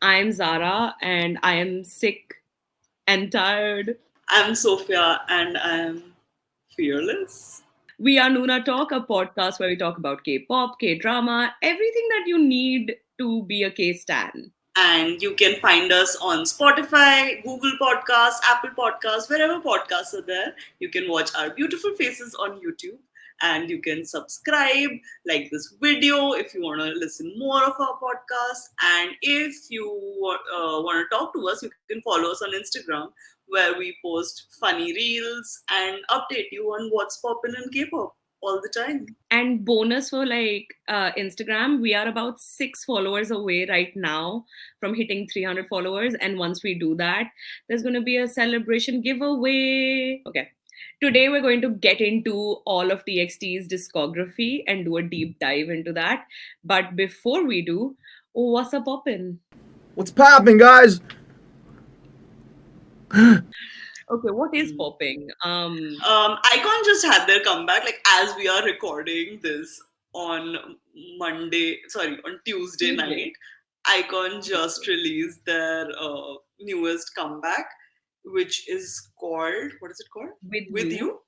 I'm Zara and I am sick and tired. I'm Sophia and I'm fearless. We are NoonaTalk, a podcast where we talk about K-pop, K-drama, everything that you need to be a K-stan. And you can find us on Spotify, Google Podcasts, Apple Podcasts, wherever podcasts are there. You can watch our beautiful faces on YouTube and you can subscribe, like this video if you want to listen more of our podcasts. And if you want to talk to us, you can follow us on Instagram where we post funny reels and update you on what's poppin' in K-pop all the time. And bonus for Instagram, we are about 6 followers away right now from hitting 300 followers. And once we do that, there's going to be a celebration giveaway. Okay. Today, we're going to get into all of TXT's discography and do a deep dive into that. But before we do, Whassa Poppin? What's popping, guys? Okay, what is popping? Icon just had their comeback, like as we are recording this on on Tuesday night. Icon just released their newest comeback, which is called, what is it called? With You?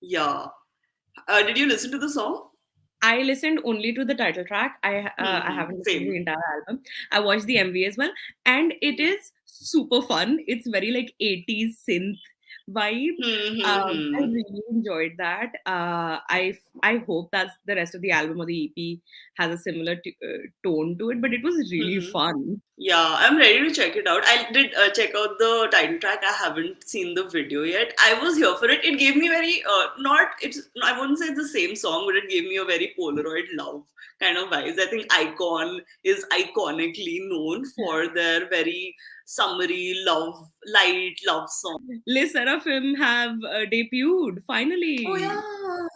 Yeah. Did you listen to the song? I listened only to the title track. I haven't listened to the Same. entire album. I watched the MV as well, and it is super fun. It's very like 80s synth vibe. I Hmm. really enjoyed that. I hope that the rest of the album or the EP has a similar tone to it, but it was really fun. Yeah, I'm ready to check it out. I did check out the title track. I haven't seen the video yet. I was here for it. It gave me very not it's I wouldn't say it's the same song, but it gave me a very Polaroid love kind of vibes. I think Icon is iconically known for their very summery light love song. Sserafim have debuted Oh finally. yeah.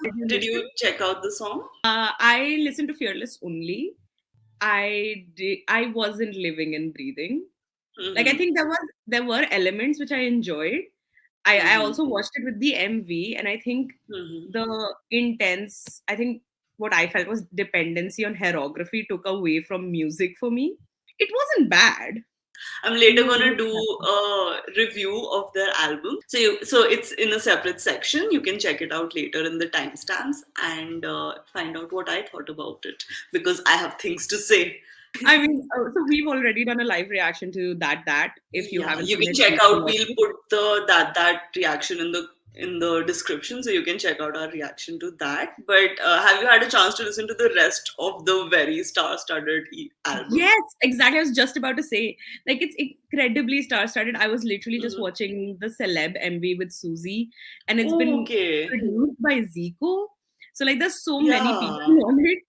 Did you Did listen? you check out the song? I listened to Fearless only. I wasn't living and breathing. Like I Mm-hmm. think there were elements which I enjoyed. I Mm-hmm. also watched it with the MV, and I think Mm-hmm. the intense I think what I felt was dependency on choreography took away from music for me. It wasn't bad. I'm later What gonna was do that? a review of their album. So it's in a separate section. You can check it out later in the timestamps and find out what I thought about it because I have things to say. I mean, so we've already done a live reaction to that. If you Yeah, haven't you seen can it, check please do out. watch We'll it. put that reaction in the description, so you can check out our reaction to that. But have you had a chance to listen to the rest of the very star-studded album? Yes, exactly. I was just about to say, like, it's incredibly star-studded. I was literally just Hmm. watching the Celeb MV with Suzy, and it's been Okay. produced by Zico. So, like, there's so many people Yeah. on it.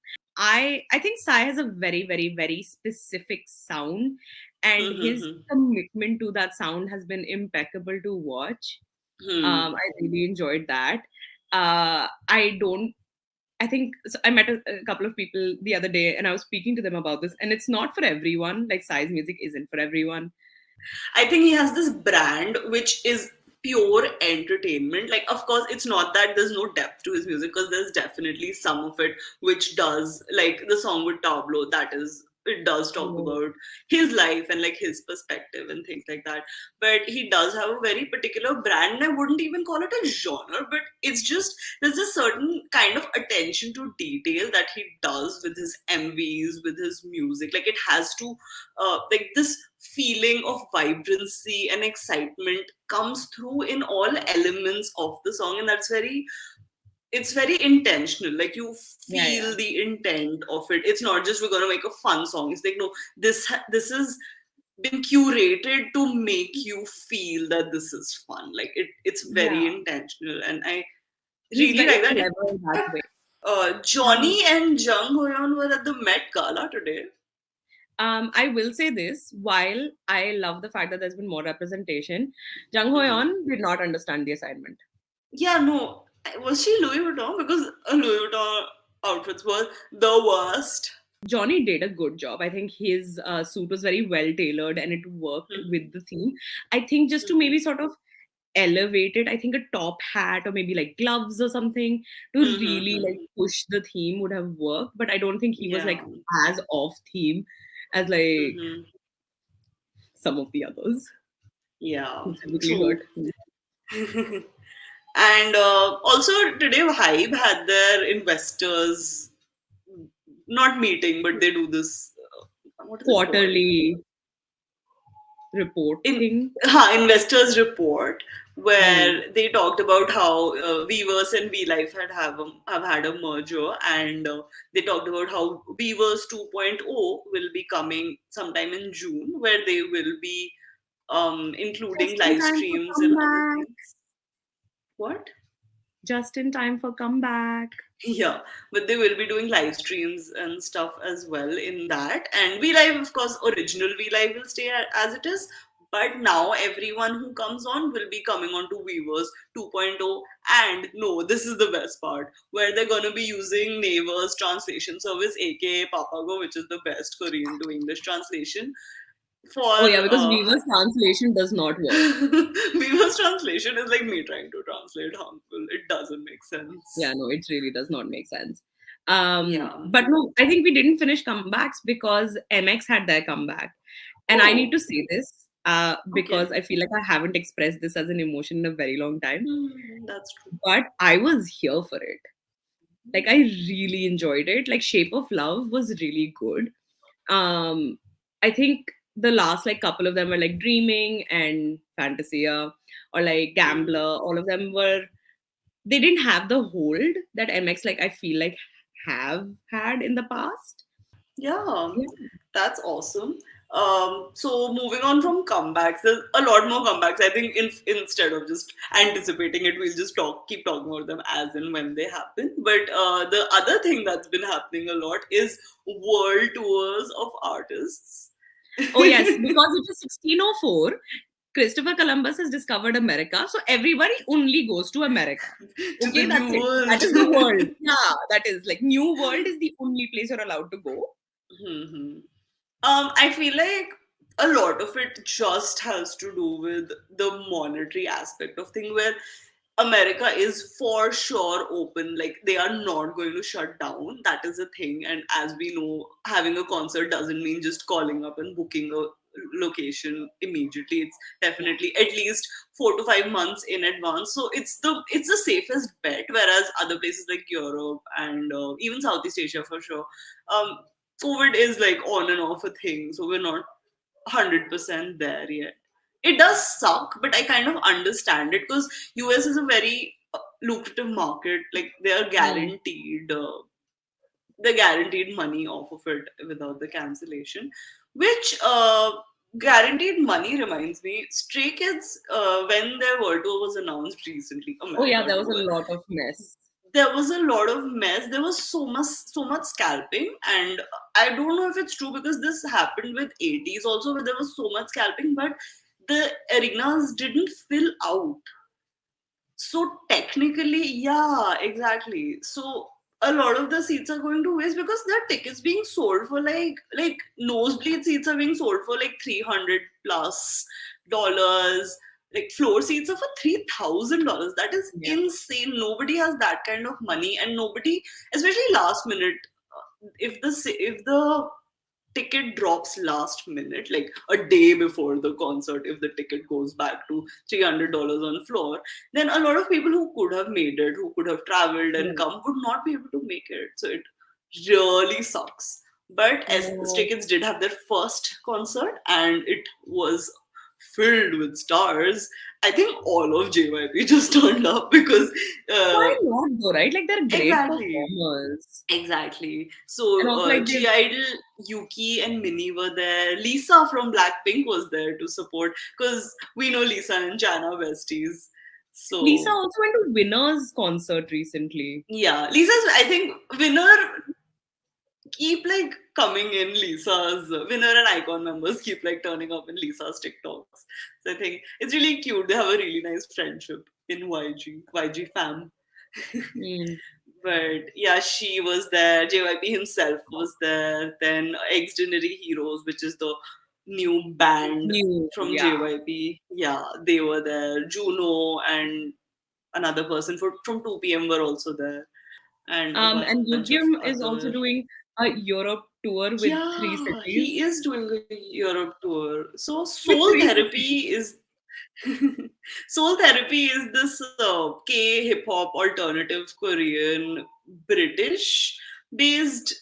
I think Sai has a very, very, very specific sound, and his Hmm. commitment to that sound has been impeccable to watch. Hmm. I really enjoyed that. I don't I think so I met a couple of people the other day and I was speaking to them about this, and it's not for everyone. Like, Sai's music isn't for everyone. I think he has this brand which is pure entertainment. Like, of course, it's not that there's no depth to his music because there's definitely some of it which does, like the song with Tableau, that is, it does talk Mm. about his life and like his perspective and things like that. But he does have a very particular brand, and I wouldn't even call it a genre, but it's just there's a certain kind of attention to detail that he does with his MVs, with his music. Like, it has to like this feeling of vibrancy and excitement comes through in all elements of the song, and it's very intentional. Like, you Yeah, yeah. feel the intent of it. It's not just we're going to make a fun song. It's like, no, this has been curated to make you feel that this is fun. Like, it's very Yeah. intentional, and I He's really very like that. clever in that way. Um, Johnny and Jung Hoyeon were at the Met Gala today. I will say this, while I love the fact that there's been more representation, Jung Mhm. Hoyeon did not understand the assignment. Yeah, no. Was she Louis Vuitton? Because Louis Vuitton outfits were the worst. Johnny did a good job. I think his suit was very well tailored and it worked Mhm. with the theme. I think just to Mhm. maybe sort of elevated, I think a top hat or maybe like gloves or something to really like Mhm. push the theme would have worked. But I don't think he was Yeah. like as off theme as like Mhm. some of the others Yeah, who physically true. hurt me. And also today Hybe had their investors not meeting, but they do this. What is it called? Quarterly report In thing. investors report Hmm. where they talked about how Weavers and VLife have had a merger, and they talked about how Weavers 2.0 will be coming sometime in June, where they will be including Just in live time for streams and other comeback. things. What? Just in time for comeback. Yeah, but they will be doing live streams and stuff as well in that. And V Live, of course, original V Live will stay as it is. But now everyone who comes on will be coming on to Weavers 2.0. And no, this is the best part, where they're going to be using Naver's translation service, aka Papago, which is the best Korean to English translation, for Oh yeah, because Weaver's translation does not work. Weaver's translation is like me trying to translate harmful. It doesn't make Yeah, sense. no, it really does not make sense. Yeah. But no, I think we didn't finish comebacks because MX had their comeback. And I need Oh, to say this because okay. I feel like I haven't expressed this as an emotion in a very long time. That's true. But I was here for it. Like I really enjoyed it. Like Shape of Love was really good. Um, I think the last like couple of them were like Dreaming and Fantasia or like Hmm. Gambler. All of them were they didn't have the hold that MX like I feel like have had in the past. Yeah, Yeah. that's awesome. So moving on from comebacks, there's a lot more comebacks. I think instead of just anticipating it, we'll just keep talking about them as and when they happen. But the other thing that's been happening a lot is world tours of artists. Oh yes, because it is 1604. Christopher Columbus has discovered America, so everybody only goes to America. To the Okay, that's new it. That is the world. world. Yeah, that is like New World is the only place you're allowed to go. Hmm. I feel like a lot of it just has to do with the monetary aspect of thing where America is for sure open, like they are not going to shut down. That is a thing. And as we know, having a concert doesn't mean just calling up and booking a location immediately. It's definitely at least 4 to 5 months in advance. So it's the safest bet. Whereas other places like Europe and even Southeast Asia for sure, um, COVID is like on and off a thing. So we're not 100% there yet. It does suck, but I kind of understand it because US is a very lucrative market. Like Hmm. they're guaranteed money off of it without the cancellation. Which guaranteed money reminds me, Stray Kids, when their world tour was announced recently, Oh yeah, America there was a tour, lot of mess. there was a lot of mess. There was so much scalping, and I don't know if it's true because this happened with 80s also, where there was so much scalping, but the arenas didn't fill out. So technically, yeah, exactly. So a lot of the seats are going to waste because there are tickets being sold for like nosebleed seats are being sold for like 300 plus dollars. Like floor seats are for $3,000. That is Yeah. insane. Nobody has that kind of money, and nobody, especially last minute. If the ticket drops last minute, like a day before the concert, if the ticket goes back to $300 on floor, then a lot of people who could have made it, who could have traveled and Hmm. come, would not be able to make it. So it really sucks. But as Stray Oh, Kids did have their first concert and it was filled with stars. I think all of JYP just turned up because why uh, not though, right? Like they're great exactly. performers. Exactly. And So also like G they Idol, Yuki, and Minnie were there. Lisa from Blackpink was there to support because we know Lisa and Jana besties. Lisa So also went to Winner's concert recently. yeah, Lisa's. I think winner keep like coming in. Lisa's winner and icon members keep like turning up in Lisa's TikToks. So I think it's really cute. They have a really nice friendship in YG fam. Hmm. But yeah, she was there. JYP himself was there. Then Extraordinary Heroes, which is the new band New, from yeah. JYP. Yeah, they were there. Juno and another person from 2PM were also there, and a And bunch of Yogyam is also other. doing a Europe tour with three Yeah, cities. he is doing a Europe tour. So With Soul three cities. Therapy is Soul Therapy is this K hip hop alternative Korean British based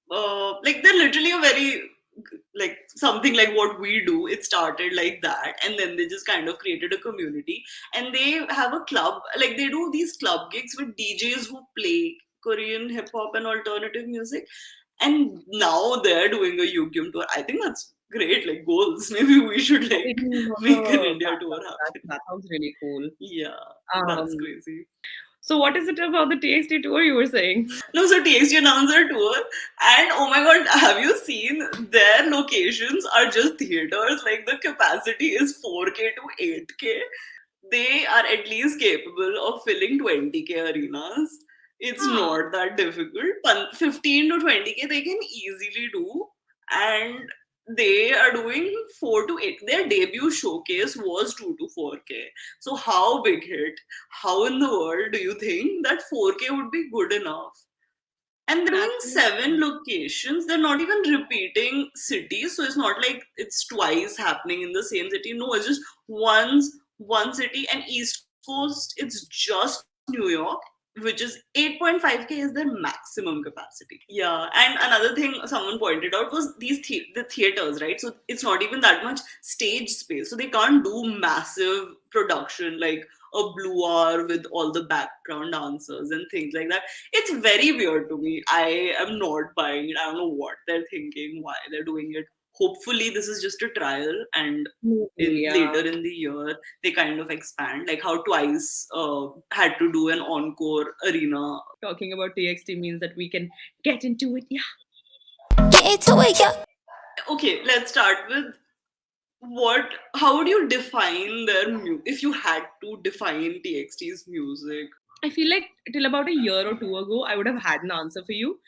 like they're literally a very like something like what we do. It started like that, and then they just kind of created a community, and they have a club. Like they do these club gigs with DJs who play Korean hip hop and alternative music, and now they're doing a Yugyum tour. I think that's great. Like goals. Maybe we should I like didn't make an know India tour happen. that sounds really cool. Yeah, that's Um, crazy. so what is it about the TXT tour you were saying? No, so TXT announced their tour, and oh my god, have you seen their locations are just theaters? Like the capacity is 4K to 8K. They are at least capable of filling 20K arenas. It's not that difficult. 15 to 20K they can easily do, and they are doing 4 to 8. Their debut showcase was 2 to 4K. So how big hit? How in the world do you think that 4K would be good enough? And they're doing Absolutely. 7 locations. They're not even repeating cities, so it's not like it's twice happening in the same city. No, it's just one city. And East Coast, it's just New York, which is 8.5K is their maximum capacity. Yeah, and another thing someone pointed out was the theaters, right? So it's not even that much stage space, so they can't do massive production like a Blue Hour with all the background dancers and things like that. It's very weird to me. I am not buying it. I don't know what they're thinking, why they're doing it. Hopefully, this is just a trial, and Maybe, in yeah. later in the year they kind of expand, like how Twice had to do an encore arena. Talking about TXT means that we can get into it. Yeah. Get into it, yeah. Okay, let's start with what. How would you define their if you had to define TXT's music? I feel like till about a year or two ago, I would have had an answer for you,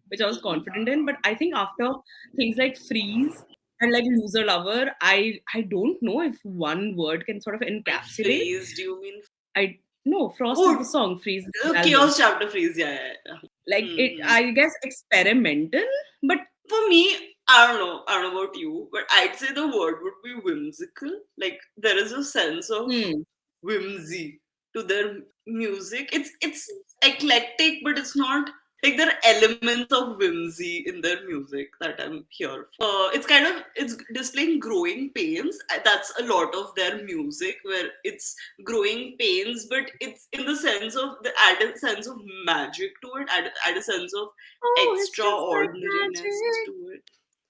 which I was confident in. But I think after things like Freeze and like Loser Lover, I don't know if one word can sort of By encapsulate. freeze, do you mean? I no, Frost is the Oh, song, Freeze is the album. Chaos Chapter Freeze, yeah, yeah, yeah. Like it, Hmm. I guess experimental, but For me, I don't know about you, but I'd say the word would be whimsical. Like there is a sense of hmm, whimsy to their music. It's eclectic, but it's not like there are elements of whimsy in their music that I'm here for. It's kind of it's displaying growing pains. That's a lot of their music where it's growing pains, but it's in the sense of the added sense of magic to it, add a sense of oh, it's just like extraordinariness magic. to it.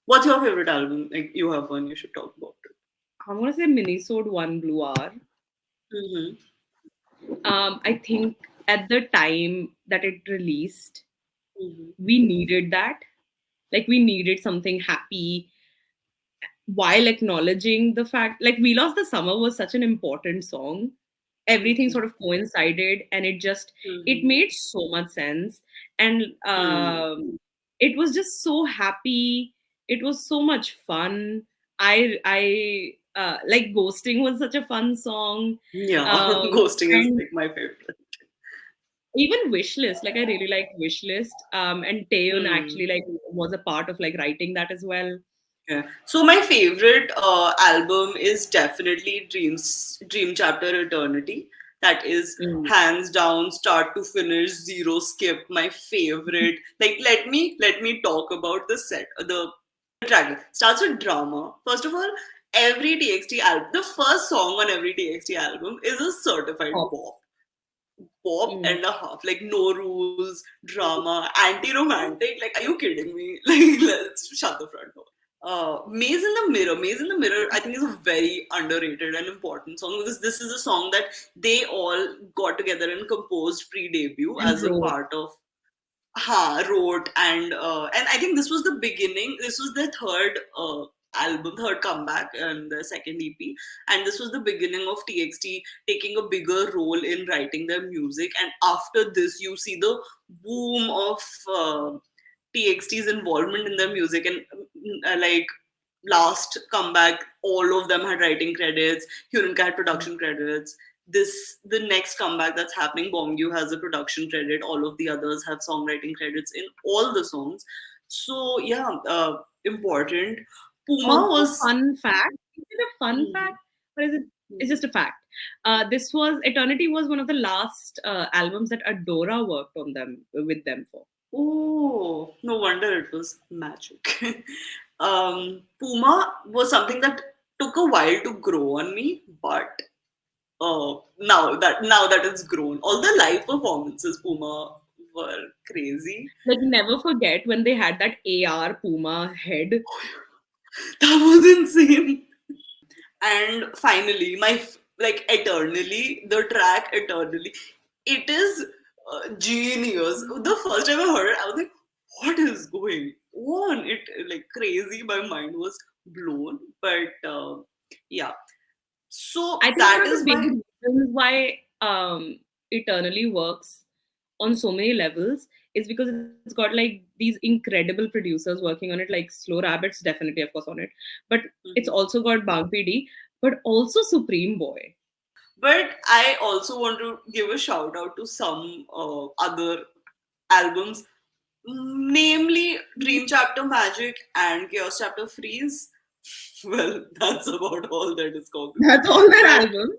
What's your favorite album? Like you have one, you should talk about it. I'm gonna say Minisode One Blue Hour. Mm-hmm. I think at the time that it released, Mm-hmm. we needed that. Like we needed something happy while acknowledging the fact, like We Lost the Summer was such an important song. Everything Okay. sort of coincided, and it Mm-hmm. made so much sense. And Hmm. it was just so happy. It was so much fun. I like Ghosting was such a fun song. Yeah, um ghosting is and like my favorite. even Wishlist, like I really like Wishlist. And Taeyeon Hmm. actually like was a part of like writing that as well. Yeah. So my favorite album is definitely Dream Chapter Eternity. That is Mm. hands down, start to finish, zero skip. My favorite. Like let me talk about the track. Starts with drama. First of all, every TXT album, the first song on every TXT album is a certified Pop. pop Mm. and a half, like no rules, drama, anti-romantic. Like, are you kidding me? Like, let's shut the front door. Maze in the Mirror. Maze in the Mirror, I think, is a very underrated and important song because this is a song that they all got together and composed pre-debut And as a Road. part of wrote and I think this was the beginning. This was their third comeback and the second EP, and this was the beginning of TXT taking a bigger role in writing their music. And after this, you see the boom of TXT's involvement in their music, and like last comeback, all of them had writing credits. Hyunka had production credits. The next comeback that's happening, Bongyu has a production credit. All of the others have songwriting credits in all the songs. So yeah, important. Puma Also, was. fun fact. Is it a fun Mhm, fact or is it? It's mhm. just a fact. This was Eternity was one of the last albums that Adora worked on them with them for. Oh, no wonder it was magic. Puma was something that took a while to grow on me, but now that it's grown, all the live performances Puma were crazy. Like never forget when they had that AR Puma head. That was insane. And finally, like Eternally, the track Eternally, it is genius. The first time I heard it, I was like, "What is going on?" It like crazy. My mind was blown. But yeah, so I think one that of the is big my. reasons why Eternally works on so many levels is because it's got like these incredible producers working on it, like Slow Rabbits, definitely, of course, on it. But it's Mhm. also got Bang PD, but also Supreme Boy. But I also want to give a shout out to some other albums, namely Dream Chapter Magic and Chaos Chapter Freeze. Well, that's about all their discography. That's all their But albums.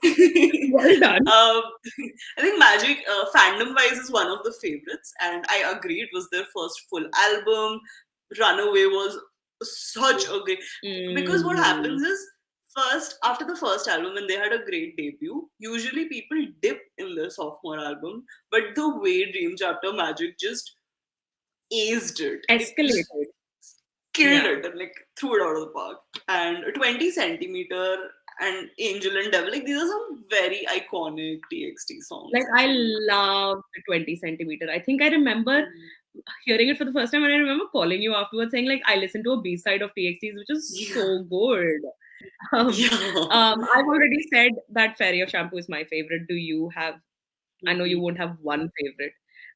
Well done. I think Magic, fandom wise, is one of the favorites, and I agree it was their first full album. Runaway was such a great, because what Mm. happens is, first after the first album when they had a great debut, usually people dip in their sophomore album, but the way Dream Chapter Magic just aced it. It just Escalated. killed Yeah. it and like threw it out of the park. And 20 centimeter and Angel and Devil, like these are some very iconic TXT songs, Like I I think. love the 20 centimeter. I think I remember Mm. hearing it for the first time and I remember calling you afterwards saying like I listened to a B-side of TXT's which is Yeah. so good. Um, Yeah. I've already said that Fairy of Shampoo is my favorite. Do you have, I know you Mhm. won't have one favorite,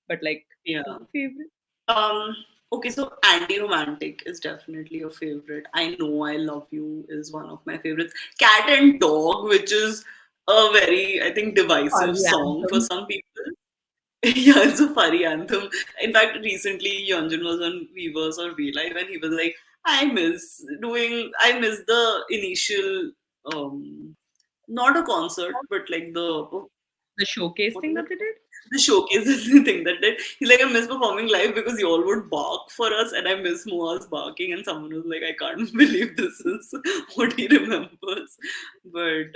but like Yeah. two favorite? Um, okay, so Anti-Romantic is definitely a favorite. I Know I Love You is one of my favorites. Cat and Dog, which is a very, I think, divisive Fuzzy song for anthem. some people. Yeah, it's a furry anthem. In fact, recently Yeonjun was on Weavers or V Live and he was like, I miss the initial, not a concert, but like The showcase what thing is it that they did? the showcases and thing that did. He's like, I miss performing live because you all would bark for us, and I miss Moa's barking. And someone was like, I can't believe this is what he remembers. But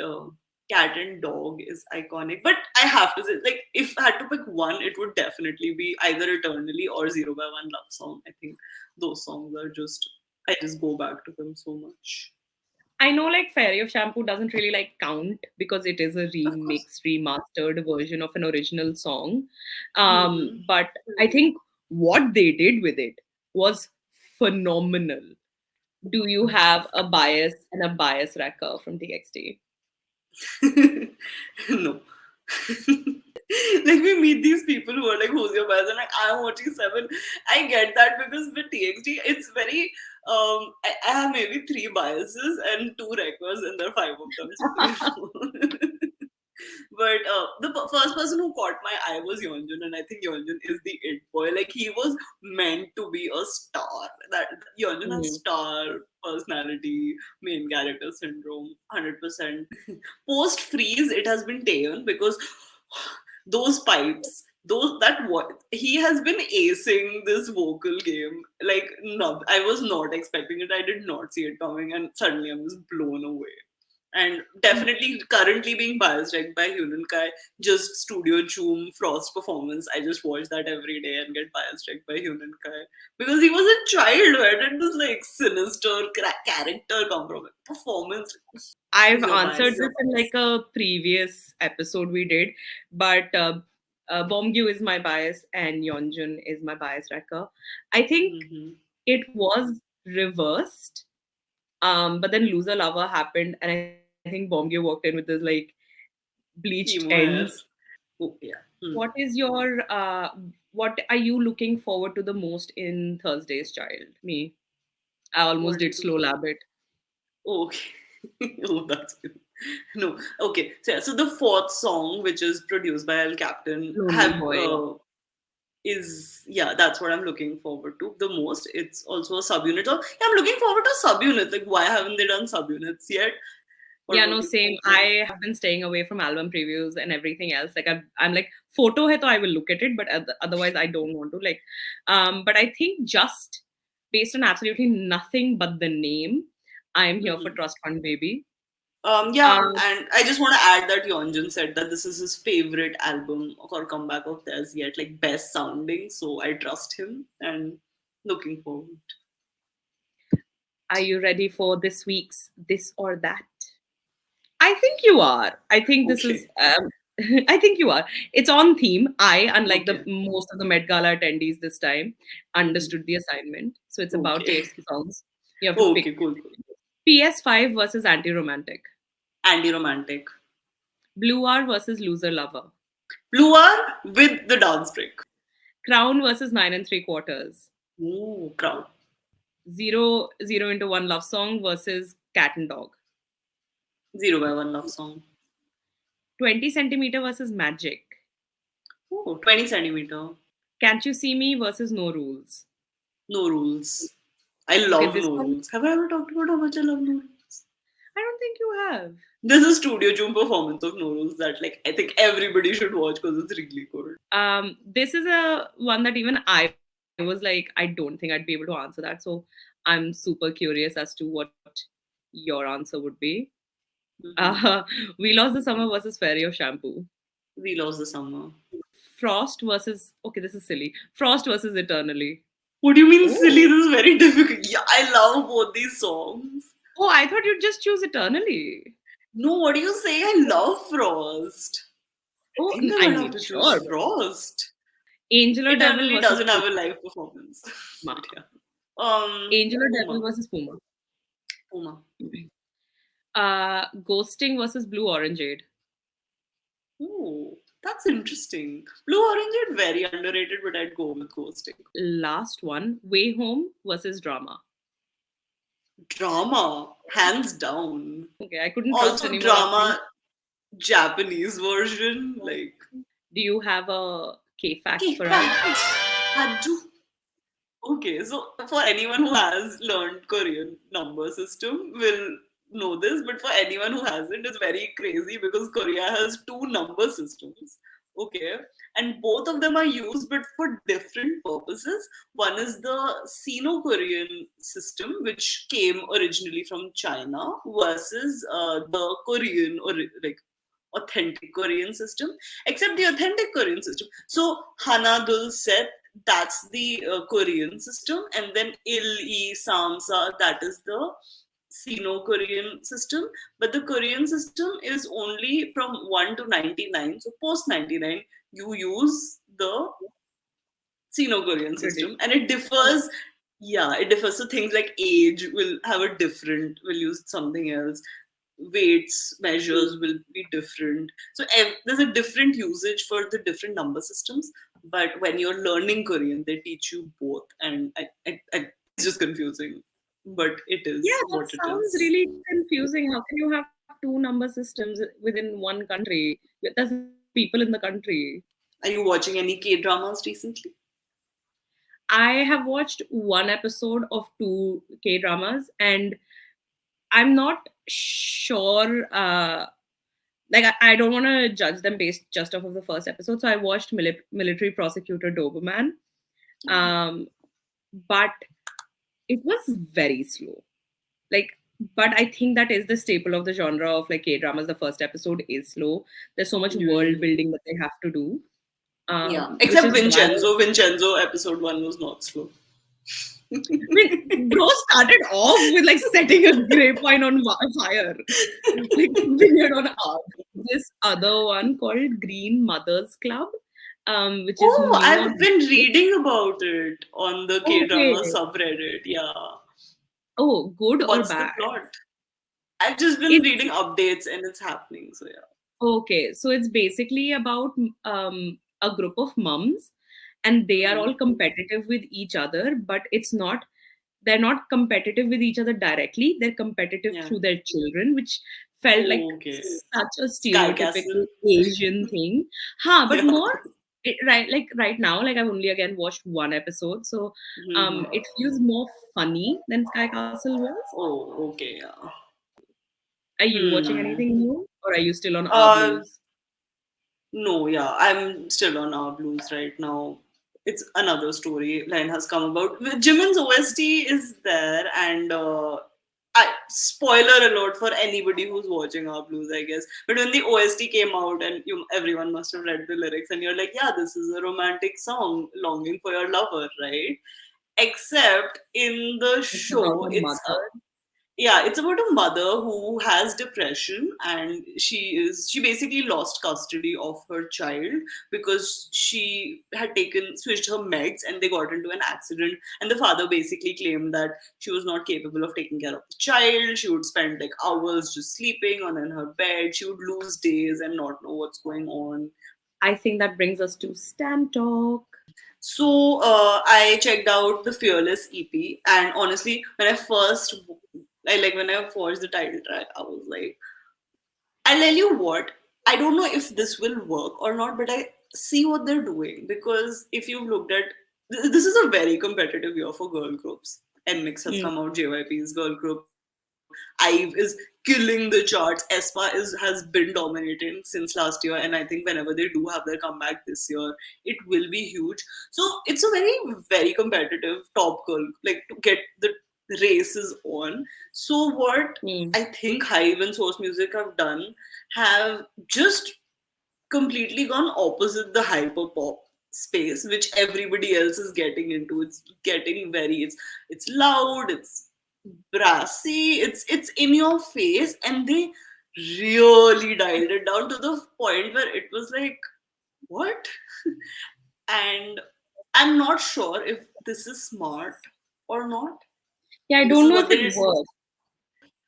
Cat and Dog is iconic. But I have to say, like, if I had to pick one, it would definitely be either Eternally or Zero by One Love Song. I think those songs are just, I just go back to them so much. I know like Fairy of Shampoo doesn't really like count because it is a Of course. remix, remastered version of an original song. Hmm. But I think what they did with it was phenomenal. Do you have a bias and a bias wrecker from TXT? No. Like we meet these people who are like, "Who's your bias?" And like, I'm watching Seven. I get that because with TXT, it's very. I have maybe three biases and two records, and there are five of them. So you know. But the first person who caught my eye was Yeonjun, and I think Yeonjun is the it boy. Like he was meant to be a star. That Yeonjun has Mm. star personality, main character syndrome, 100%. Post freeze, it has been taken because those pipes. Those that what he has been acing this vocal game like no, I was not expecting it. I did not see it coming, and suddenly I'm just blown away. And definitely currently being biased like by Hunan Kai, just Studio Choom Frost performance. I just watch that every day and get biased like by Hunan Kai because he was a child. Where did this like sinister character come from? Performance. I've Who's your answered bias? this in like a previous episode we did, but Bomgyu is my bias and Yeonjun is my bias wrecker. I think Mm-hmm. it was reversed. But then Loser Lover happened, and I think Bomgyu walked in with this like bleached Emo ends. hair. Oh yeah. Hmm. What is your what are you looking forward to the most in Thursday's Child? Me. I almost What did is Slow Labbit. oh, okay. Oh, that's good. No, okay. So, yeah, so the fourth song, which is produced by El Captain, Lonely have Boy. that's what I'm looking forward to the most. It's also a subunit. So yeah, I'm looking forward to subunits. Like, why haven't they done subunits yet? What Yeah, about no, you? same. I have been staying away from album previews and everything else. Like I'm like photo hai to I will look at it, but otherwise I don't want to. Like, but I think just based on absolutely nothing but the name, I'm here for Mhm. Trust Fund Baby. Yeah, Um, and I just want to add that Yeonjun said that this is his favorite album or comeback of theirs yet, like best sounding. So I trust him and looking forward. are you ready for this week's This or That? I think you are. I think this is. Okay, I think you are. It's on theme. I, unlike the okay, most of the Met Gala attendees this time, understood the assignment. So it's about okay, TXT songs. You have to pick okay, cool, cool. PS5 versus Anti-Romantic, Anti-romantic. Blue R versus Loser Lover, Blue R with the dance break. Crown versus Nine and Three Quarters, Ooh, crowd. Zero into One Love Song versus Cat and Dog, 0 by 1 love song. 20 Centimeter versus Magic, Oh, 20 centimeter. Can't You See Me versus No Rules. No rules. I Okay, love this no one rules. Have I ever talked about how much I love no rules? I don't think you have. There's a Studio June performance of no rules that like I think everybody should watch because it's really good. This is a one that even I was like, I don't think I'd be able to answer that. So I'm super curious as to what your answer would be. Hmm. Uh, We Lost the Summer versus Fairy of Shampoo. We lost the summer. Frost versus, okay, this is silly. Frost versus Eternally. What do you mean silly? Oh. This is very difficult. Yeah, I love both these songs. Oh, I thought you'd just choose Eternally. No, what do you say? I love Frost. I Oh, think I I might have mean, to choose sure. Frost. Angel or Devil Eternally versus doesn't have a Puma. live performance. But yeah. Angel or Devil Puma. versus Puma. Puma. Ghosting versus Blue Orangeade. Oh, that's interesting. Blue Orange is very underrated, but I'd go with ghosting. Last one, Way Home versus Drama. Drama, hands down. Okay, I couldn't trust Also, any more options. drama Japanese version, like Do you have a K fact for us? Kpop. Haju. Okay, so for anyone who has learned Korean number system will know this, but for anyone who hasn't, it's very crazy because Korea has two number systems. Okay, and both of them are used but for different purposes. One is the Sino-Korean system, which came originally from China, versus the Korean or like authentic Korean system, except the authentic Korean system. So Hanadul set, that's the Korean system, and then Il Samsa, that is the Sino-Korean system. But the Korean system is only from 1 to 99. So post 99, you use the Sino-Korean British. system, and it differs. Yeah, it differs. So things like age will have a different, will use something else. Weights measures will be different. So there's a different usage for the different number systems. But when you're learning Korean, they teach you both, and it's just confusing. But it Yeah, is that what it sounds is. really confusing. How can you have two number systems within one country? There's not enough people in the country. Are you watching any K dramas recently? I have watched one episode of two K dramas, and I'm not sure. Like, I don't want to judge them based just off of the first episode. So I watched Military Prosecutor Doberman, um, but it was very slow. Like, but I think that is the staple of the genre of like K dramas. The first episode is slow. There's so much world Mm. building that they have to do, Yeah, which except is why. Vincenzo. Vincenzo episode 1 was not slow. I mean, bro started off with like setting a grapevine on fire, like vineyard on earth. This other one called Green Mothers Club, which is Oh, new I've on been Netflix. reading about it on the K Okay. drama subreddit. Yeah. Oh, good or What's the bad? plot? I've just been It's reading updates and it's happening. So yeah. okay. So it's basically about a group of mums, and they are Mhm. all competitive with each other, but it's not. They're not competitive with each other directly. They're competitive Yeah. through their children, which felt like Oh, okay. such a Sky Castle. stereotypical Asian thing. Huh, but Yeah. more right now, like I've only again watched one episode, so it feels more funny than Sky Castle was. Oh, okay, yeah. Are you watching Hmm. anything new, or are you still on Our Uh, Blues? no, yeah, I'm still on our blues right now. It's another storyline has come about. Jimin's OST is there, and spoiler alert for anybody who's watching our blues, I guess. But when the OST came out, and everyone must have read the lyrics, and you're like, yeah, this is a romantic song, longing for your lover, right? Except in the It's about show, a it's mother. yeah, it's about a mother who has depression, and she basically lost custody of her child because she had taken switched her meds and they got into an accident, and the father basically claimed that she was not capable of taking care of the child. She would spend like hours just sleeping on in her bed. She would lose days and not know what's going on. I think that brings us to Stan Talk. So I checked out the Fearless EP, and honestly, when I watched the title track, I was like, I'll tell you what, I don't know if this will work or not, but I see what they're doing because if you've looked at this is a very competitive year for girl groups. NMIX has Hmm. come out, JYP's girl group. IVE is killing the charts. aespa has been dominating since last year, and I think whenever they do have their comeback this year, it will be huge. So it's a very competitive top girl, like to get the races on. So what Hmm. I think Hive and Source Music have done have just completely gone opposite the hyper pop space which everybody else is getting into. It's getting very it's loud, it's brassy, it's in your face, and they really dialed it down to the point where it was like, what? And I'm not sure if this is smart or not. Yeah, I This don't is know what if it they did. works.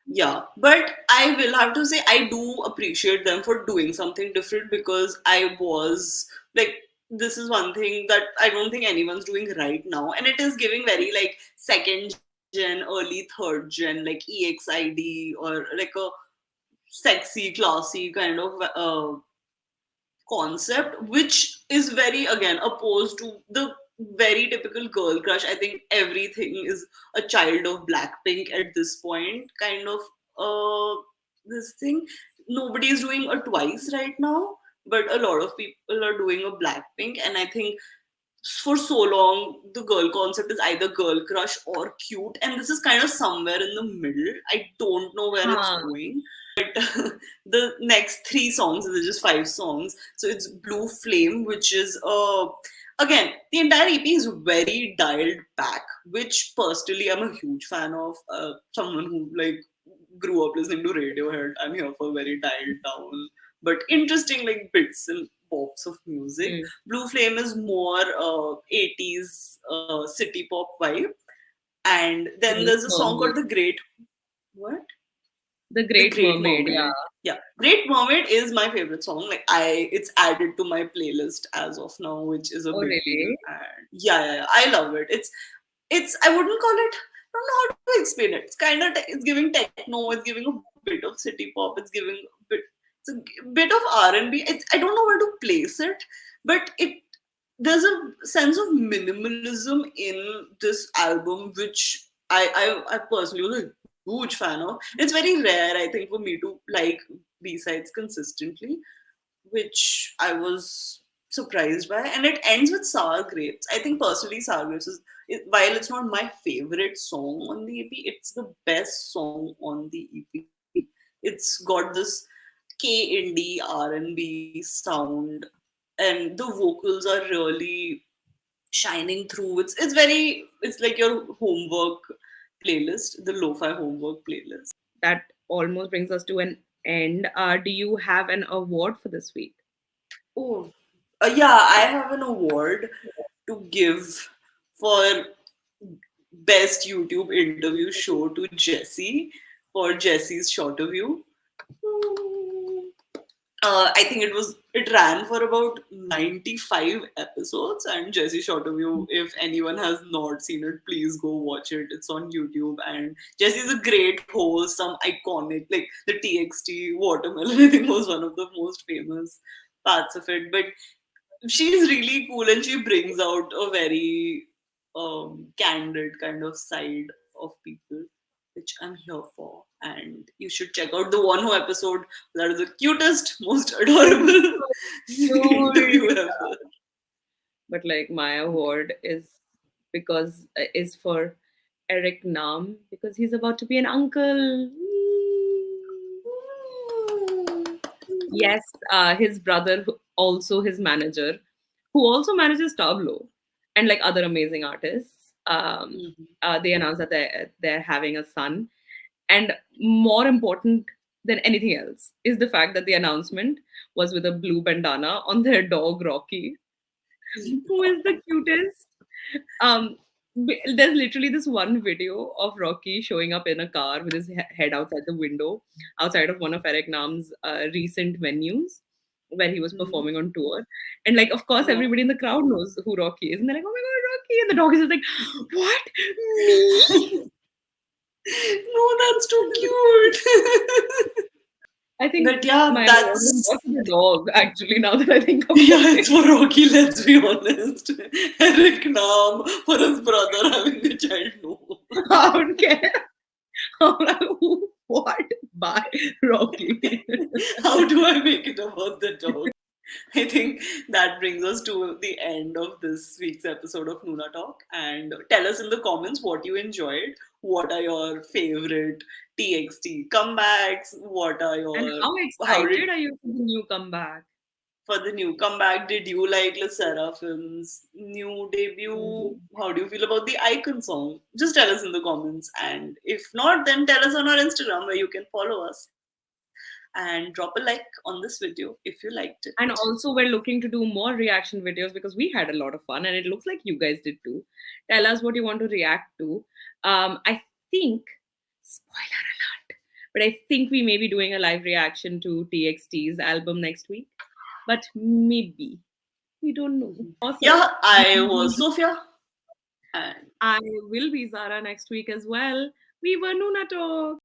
Yeah, but I will have to say I do appreciate them for doing something different because I was like, this is one thing that I don't think anyone's doing right now, and it is giving very like second gen, early third gen, like EXID or like a sexy, classy kind of concept, which is very again opposed to the very typical girl crush. I think everything is a child of Blackpink at this point, kind of this thing. Nobody is doing a twice right now, but a lot of people are doing a Blackpink, and I think for so long the girl concept is either girl crush or cute, and this is kind of somewhere in the middle. I don't know where it's Huh. going, but the next three songs, there's just five songs. So it's Blue Flame, which is again, the entire EP is very dialed back, which personally I'm a huge fan of. Someone who like grew up listening to Radiohead, I'm here for very dialed down but interesting like bits and pops of music. Hmm. Blue Flame is more 80s city pop vibe, and then Great there's a song called Mermaid. The Great what The The Great Great Mermaid, yeah. Mermaid. Yeah, Great Mermaid is my favorite song. Like it's added to my playlist as of now, which is a Oh, big deal. really? And yeah, I love it. It's I wouldn't call it. I don't know how to explain it. It's kind of it's giving techno. It's giving a bit of city pop. It's giving a bit. It's a bit of R&B. It's I don't know where to place it, but there's a sense of minimalism in this album, which I personally was a huge fan of. It's very rare, I think, for me to like B-sides consistently, which I was surprised by. And it ends with Sour Grapes. I think personally, Sour Grapes while it's not my favorite song on the EP, it's the best song on the EP. It's got this K indie R&B sound, and the vocals are really shining through. It's like your homework playlist, the lo-fi homework playlist. That almost brings us to an end. Do you have an award for this week? Oh, yeah, I have an award to give for best YouTube interview show to Jessie for Jessie's shorter view. I think it ran for about 95 episodes, and Jessie Shorterview, if anyone has not seen it, please go watch it. It's on YouTube, and Jessie's a great host, some iconic like the TXT watermelon. I think was one of the most famous parts of it. But she's really cool, and she brings out a very candid kind of side of people, which I'm here for. And you should check out the One Ho episode. That is the cutest, most adorable interview Cute. ever. But like my award is for Eric Nam because he's about to be an uncle. Yes, his brother, also his manager, who also manages Tableau and like other amazing artists. Mhm. They announced that they're having a son, and more important than anything else is the fact that the announcement was with a blue bandana on their dog Rocky, who is the cutest. Um, there's literally this one video of Rocky showing up in a car with his head outside the window, outside of one of Eric Nam's recent venues where he was Mhm. performing on tour. And like, of course, Yeah. everybody in the crowd knows who Rocky is. And they're like, oh my God, Rocky. And the dog is just like, what? Me? No, that's too cute. I think But yeah, my award is that's not for the dog, actually, now that I think about yeah, it. it's for Rocky, let's be honest. Eric Nam for his brother having a child. No. I don't care. I'm like, what? Bye, Rocky. How do I make it about the dog? I think that brings us to the end of this week's episode of Noona Talk. And tell us in the comments what you enjoyed. What are your favorite TXT comebacks? What are And your how how did excited are you for the new comeback? for the new comeback? Did you like the Sserafim's new debut? How do you feel about the Icon song? Just tell us in the comments. And if not, then tell us on our Instagram where you can follow us and drop a like on this video if you liked it. And also, we're looking to do more reaction videos because we had a lot of fun, and it looks like you guys did too. Tell us what you want to react to. I think, spoiler alert, but I think we may be doing a live reaction to TXT's album next week. But maybe. We don't know. Also, Yeah, I was Sophia. And I will be Zara next week as well. We were Noona Talk.